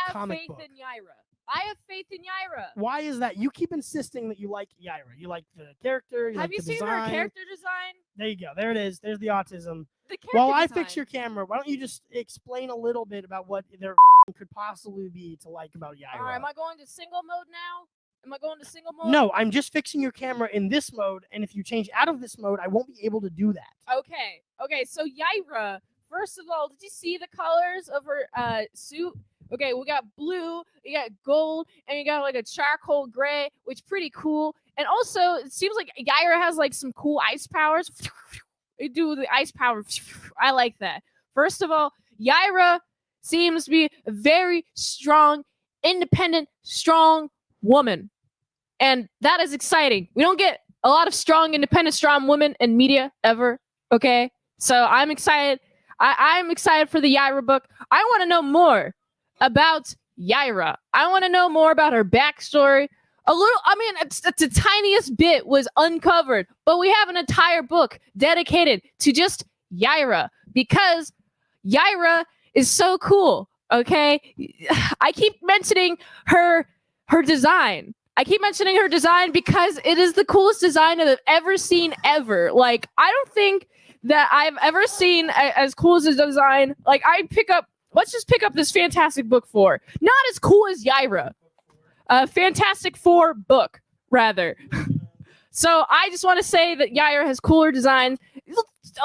comic book. I have faith in Yaira. I have faith in Yaira. Why is that? You keep insisting that you like Yaira. You like the character. Have you seen design. her character design? There you go. There it is. There's the autism. The character While I design. fix your camera, why don't you just explain a little bit about what there could possibly be to like about Yaira? All right, am I going to single mode now? Am I going to single mode? No, I'm just fixing your camera in this mode, and if you change out of this mode, I won't be able to do that. Okay, so Yaira, first of all, did you see the colors of her suit? Okay, we got blue, you got gold, and you got like a charcoal gray, which is pretty cool. And also, it seems like Yaira has like some cool ice powers. You do the ice power. I like that. First of all, Yaira seems to be a very strong, independent, strong woman. And that is exciting. We don't get a lot of strong, independent, strong women in media ever, okay? So I'm excited. I'm excited for the Yaira book. I want to know more about Yaira. I want to know more about her backstory. It's the tiniest bit was uncovered, but we have an entire book dedicated to just Yaira because Yaira is so cool, okay? I keep mentioning her design. I keep mentioning her design because it is the coolest design that I've ever seen ever. Like, I don't think that I've ever seen as cool as this design. Like, let's just pick up this Fantastic Book 4. Not as cool as Yaira. Fantastic Four book, rather. So I just want to say that Yaira has cooler designs.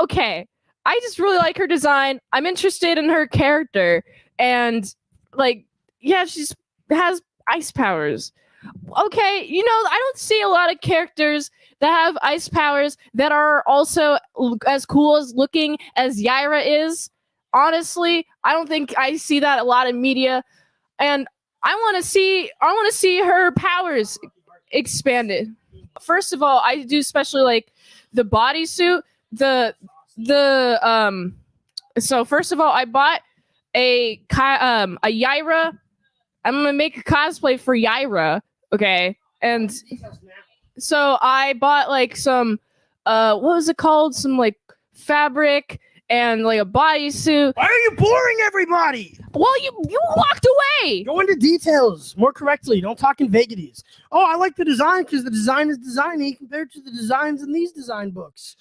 Okay. I just really like her design. I'm interested in her character. And, she has ice powers. Okay, I don't see a lot of characters that have ice powers that are also as cool as looking as Yaira is. Honestly, I don't think I see that a lot in media. And I want to see her powers expanded. First of all, I do especially like the bodysuit. So first of all, I bought a Yaira. I'm gonna make a cosplay for Yaira, okay? And so I bought like some what was it called? Some like fabric and like a bodysuit. Why are you boring everybody? Well, you walked away. Go into details more correctly. Don't talk in vagaries. Oh, I like the design because the design is designy compared to the designs in these design books.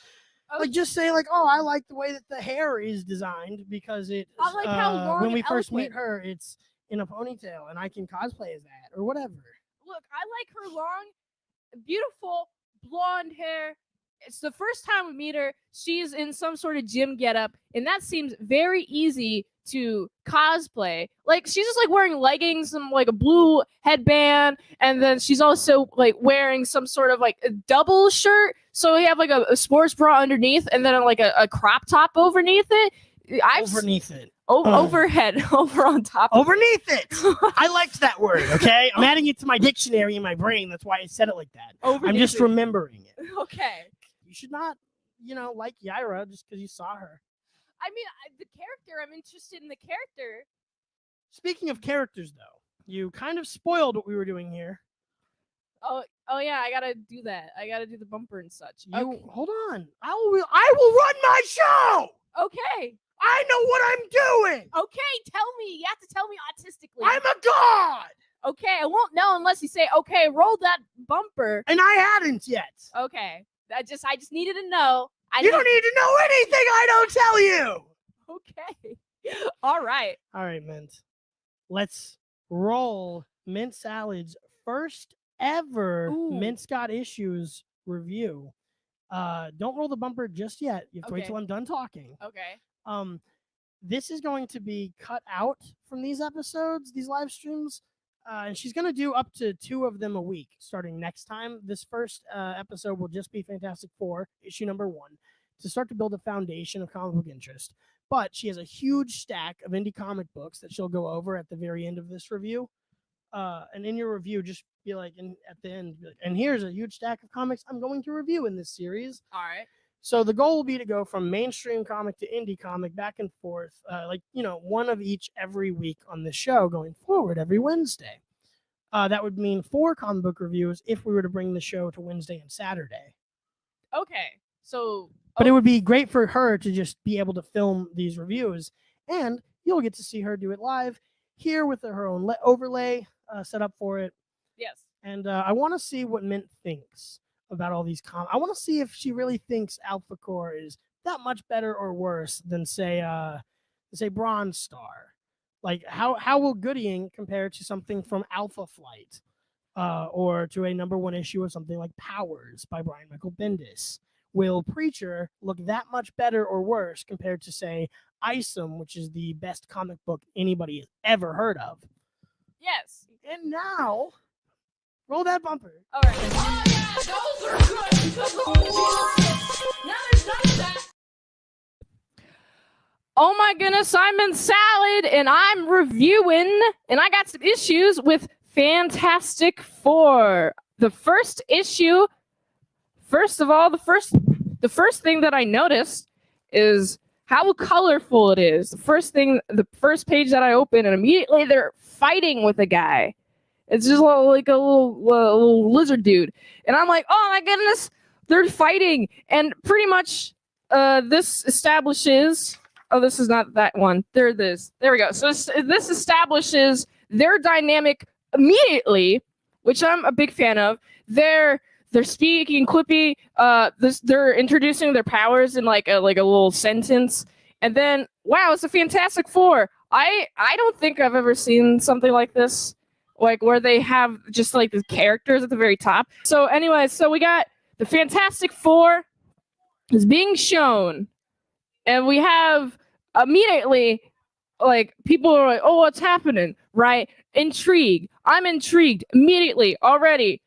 Okay. Like, just say like, oh, I like the way that the hair is designed because it. I like how long when we and first eloquent. meet her, it's in a ponytail, and I can cosplay as that or whatever. Look, I like her long, beautiful blonde hair. It's the first time we meet her. She's in some sort of gym getup, and that seems very easy to cosplay. Like, she's just like wearing leggings and like a blue headband, and then she's also like wearing some sort of like a double shirt. So we have like a sports bra underneath, and then like a crop top overneath it. Overhead, over on top. Overneath it. I liked that word. Okay, I'm adding it to my dictionary in my brain. That's why I said it like that. I'm just remembering it. Okay. You should not, like Yaira just because you saw her. I mean, the character. I'm interested in the character. Speaking of characters, though, you kind of spoiled what we were doing here. Oh yeah, I gotta do that. I gotta do the bumper and such. Hold on. I will run my show. Okay. I know what I'm doing. Okay, tell me. You have to tell me autistically. I'm a god. Okay, I won't know unless you say, okay, roll that bumper. And I hadn't yet. Okay. I just needed to know. You don't need to know anything I don't tell you. Okay. All right. All right, Mint. Let's roll Mint Salad's first ever Mint's Got Issues review. Don't roll the bumper just yet. You have to wait till I'm done talking. Okay. This is going to be cut out from these episodes, these live streams. And she's going to do up to 2 of them a week starting next time. This first episode will just be Fantastic Four, issue number 1, to start to build a foundation of comic book interest. But she has a huge stack of indie comic books that she'll go over at the very end of this review. And in your review, just be like, at the end, be like, and here's a huge stack of comics I'm going to review in this series. All right. So the goal will be to go from mainstream comic to indie comic, back and forth, one of each every week on the show going forward every Wednesday. That would mean 4 comic book reviews if we were to bring the show to Wednesday and Saturday. Okay. So, but it would be great for her to just be able to film these reviews, and you'll get to see her do it live here with her own overlay set up for it. Yes. And I want to see what Mint thinks about all these I want to see if she really thinks Alpha Core is that much better or worse than say Bronze Star. Like how will Gooding compare to something from Alpha Flight, or to a #1 issue of something like Powers by Brian Michael Bendis? Will Preacher look that much better or worse compared to say Isom, which is the best comic book anybody has ever heard of? Yes. And now, roll that bumper. All right. Oh yeah, those are good because of Jesus. Now there's none of that. Oh my goodness, I'm in Salad and I'm reviewing, and I got some issues with Fantastic Four. The first issue, first of all, the first thing that I noticed is how colorful it is. The first page that I open, and immediately they're fighting with a guy. It's just like a little lizard dude. And I'm like, oh my goodness, they're fighting. And pretty much this establishes... Oh, this is not that one. There it is. There we go. So this establishes their dynamic immediately, which I'm a big fan of. They're speaking quippy. They're introducing their powers in like a little sentence. And then, wow, it's a Fantastic Four. I don't think I've ever seen something like this, like where they have just like the characters at the very top. So anyway, so we got the Fantastic Four is being shown, and we have immediately like people are like, oh, what's happening, right? Intrigue. I'm intrigued immediately already.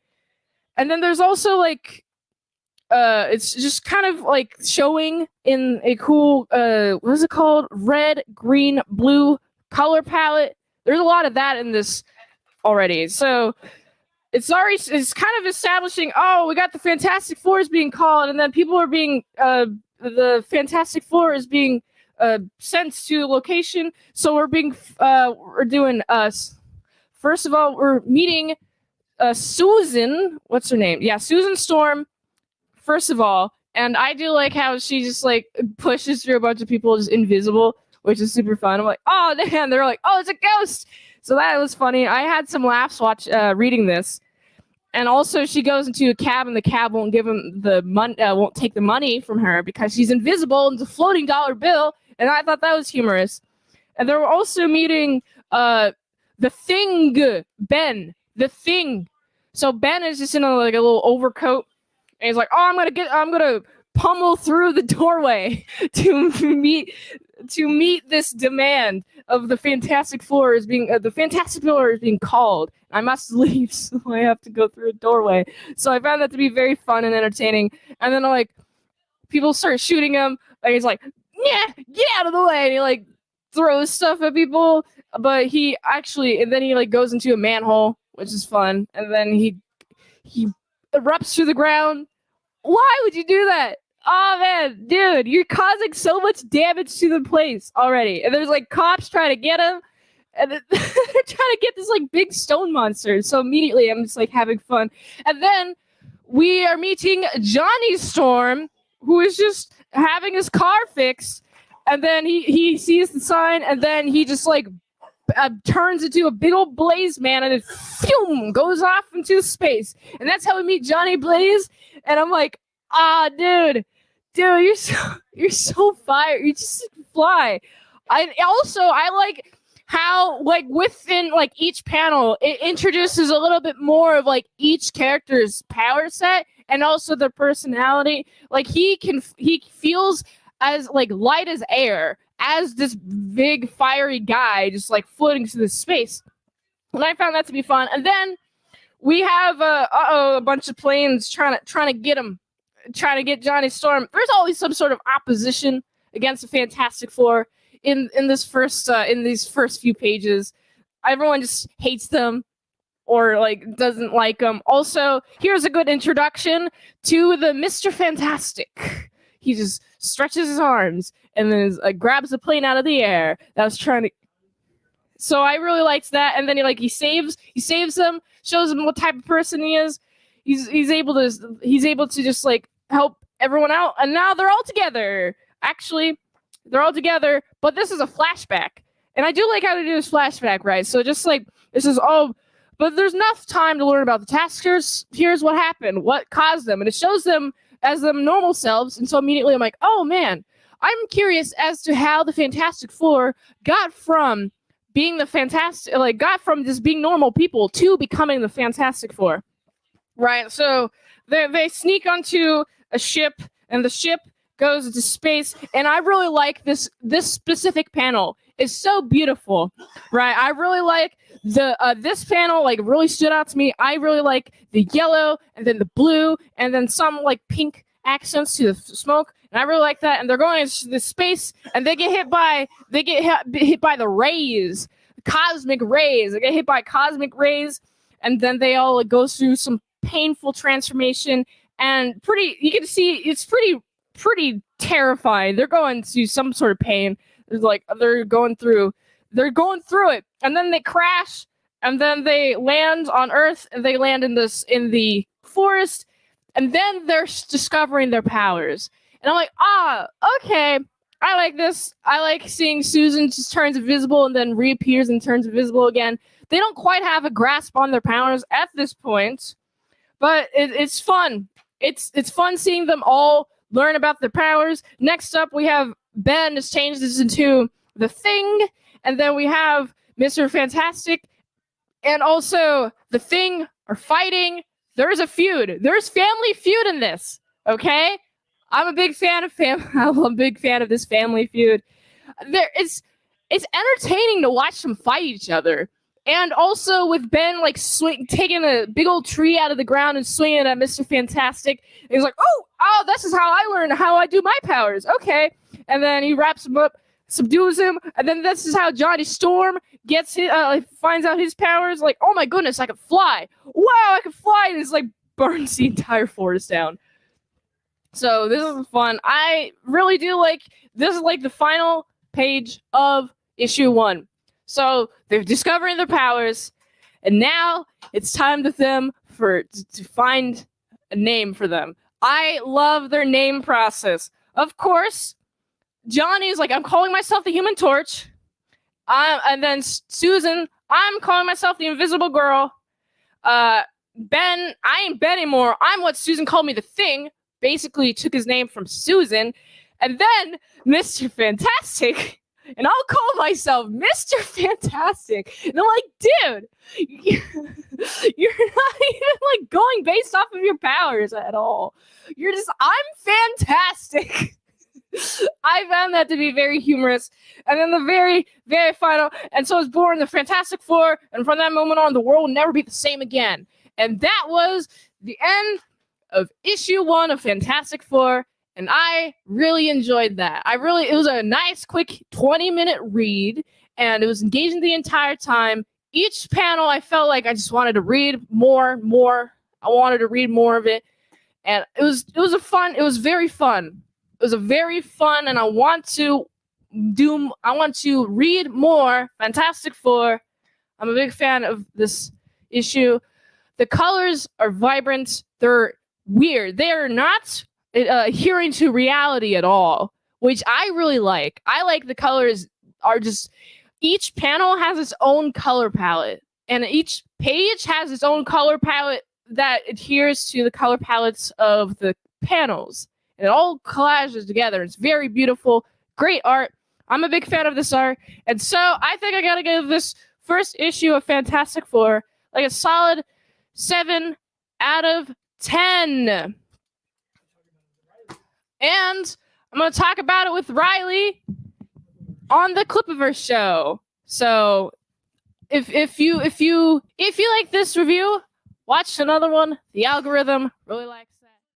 And then there's also like it's just kind of like showing in a cool what is it called, red, green, blue color palette. There's a lot of that in this already. So it's kind of establishing, oh, we got the Fantastic Four is being called, and then people are being the Fantastic Four is being sent to a location. So we're doing first of all, we're meeting Susan. What's her name? Yeah, Susan Storm. First of all, and I do like how she just like pushes through a bunch of people just invisible, which is super fun. I'm like, oh damn! They're like, oh, it's a ghost. So that was funny. I had some laughs reading this. And also, she goes into a cab, and the cab won't give him the money, won't take the money from her because she's invisible and it's a floating dollar bill. And I thought that was humorous. And they were also meeting the Thing, Ben, the Thing. So Ben is just in a little overcoat, and he's like, "Oh, I'm gonna pummel through the doorway to meet this demand of the Fantastic Four is being the Fantastic Four is being called. I must leave, so I have to go through a doorway." So I found that to be very fun and entertaining. And then like people start shooting him, and he's like, "Yeah, get out of the way!" And he like throws stuff at people, but and then he like goes into a manhole, which is fun. And then he erupts through the ground. Why would you do that? Oh man, dude, you're causing so much damage to the place already. And there's like cops trying to get him, and they're trying to get this like big stone monster. So immediately I'm just like having fun. And then we are meeting Johnny Storm, who is just having his car fixed. And then he sees the sign, and then he just like turns into a big old Blaze man, and it goes off into space. And that's how we meet Johnny Blaze. And I'm like, dude, you're so fire. You just fly. I like how like within like each panel it introduces a little bit more of like each character's power set and also their personality. Like he feels as like light as air as this big fiery guy just like floating through this space. And I found that to be fun. And then we have a bunch of planes trying to get him. Trying to get Johnny Storm. There's always some sort of opposition against the Fantastic Four in these first few pages. Everyone just hates them or like doesn't like them. Also, here's a good introduction to the Mr. Fantastic. He just stretches his arms and then grabs the plane out of the air that was trying to. So I really liked that. And then he saves them, shows them what type of person he is. He's able to just like help everyone out, and now they're all together. Actually, they're all together, but this is a flashback, And I do like how they do this flashback, right? So just like, this is, oh, but there's enough time to learn about the taskers. Here's what happened, what caused them. And it shows them as them normal selves. And so immediately I'm like, oh man, I'm curious as to how the Fantastic Four got from being got from just being normal people to becoming the Fantastic Four. Right? So they sneak onto a ship, and the ship goes into space. And I really like this specific panel. It's so beautiful, right? I really like this panel, like, really stood out to me. I really like the yellow, and then the blue, and then some like pink accents to the smoke. And I really like that. And they're going into the space, and they get hit by the rays, cosmic rays. They get hit by cosmic rays, and then they all go through some painful transformation. And you can see it's pretty terrifying. They're going through some sort of pain. It's like they're going through it, and then they crash, and then they land on Earth, and they land in the forest, and then they're discovering their powers. And I'm like, okay, I like this. I like seeing Susan just turns invisible and then reappears and turns invisible again. They don't quite have a grasp on their powers at this point, but it's fun. It's fun seeing them all learn about their powers. Next up, we have Ben has changed this into the Thing, and then we have Mr. Fantastic and also the Thing are fighting. There's a feud. There's family feud in this. Okay, I'm a big fan of I'm a big fan of this family feud. It's entertaining to watch them fight each other. And also with Ben like taking a big old tree out of the ground and swinging it at Mr. Fantastic. And he's like, oh, this is how I learn how I do my powers. Okay. And then he wraps him up, subdues him, and then this is how Johnny Storm finds out his powers. Like, oh my goodness, I can fly. Wow, I can fly. And it's like burns the entire forest down. So this is fun. I really do like this. Is like the final page of issue 1. So they're discovering their powers, and now it's time to find a name for them. I love their name process. Of course, Johnny's like, I'm calling myself the Human Torch. And then Susan, I'm calling myself the Invisible Girl. Ben, I ain't Ben anymore. I'm what Susan called me, the Thing. Basically took his name from Susan. And then Mr. Fantastic. And I'll call myself Mr. Fantastic. And I'm like, dude, you're not even like going based off of your powers at all. You're just, I'm fantastic. I found that to be very humorous. And then the very, very final, and so is born the Fantastic Four. And from that moment on, the world will never be the same again. And that was the end of issue 1 of Fantastic Four. And I really enjoyed that. It was a nice, quick 20-minute read, and it was engaging the entire time. Each panel, I felt like I just wanted to read more. I wanted to read more of it, and it was very fun. It was a very fun, and I want to read more Fantastic Four. I'm a big fan of this issue. The colors are vibrant. They're weird. They are not adhering to reality at all, which I really like. I like the colors are just, each panel has its own color palette, and each page has its own color palette that adheres to the color palettes of the panels. And it all collages together. It's very beautiful, great art. I'm a big fan of this art, and so I think I gotta give this first issue of Fantastic Four like a solid 7 out of 10. And I'm going to talk about it with Riley on the Clippaverse show. So if you like this review, watch another one. The algorithm really likes